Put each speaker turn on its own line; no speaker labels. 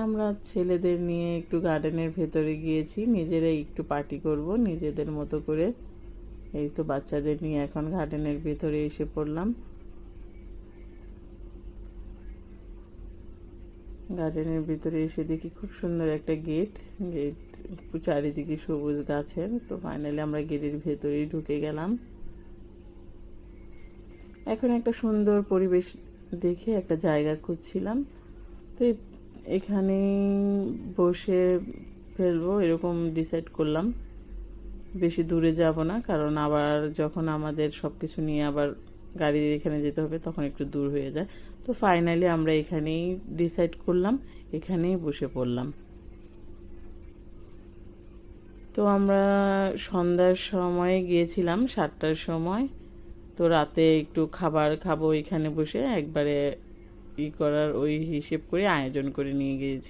আমরা ছেলেদের নিয়ে একটু গার্ডেনের ভেতরে গিয়েছি, নিজেরাই একটু পার্টি করব নিজেদের মতো করে। এই তো বাচ্চাদের নিয়ে এখন গার্ডেনের ভেতরে এসে পড়লাম। গার্ডেনের ভিতরে এসে দেখি খুব সুন্দর একটা গেট, চারিদিকে সবুজ গাছের। তো ফাইনালি আমরা গেটের ভেতরেই ঢুকে গেলাম। এখন একটা সুন্দর পরিবেশ দেখে একটা জায়গা খুঁজছিলাম, তো এখানে বসে ফেলবো এরকম ডিসাইড করলাম। বেশি দূরে যাব না, কারণ আবার যখন আমাদের সব কিছু নিয়ে আবার গাড়ি এখানে যেতে হবে তখন একটু দূর হয়ে যায়। তো ফাইনালি আমরা এখানেই ডিসাইড করলাম, এখানেই বসে পড়লাম। তো আমরা সন্ধ্যার সময় গিয়েছিলাম, 7টার সময়। তো রাতে একটু খাবার খাবো এখানে বসে, একবারে করার ওই হিসেব করে আয়োজন করে নিয়ে গিয়েছি।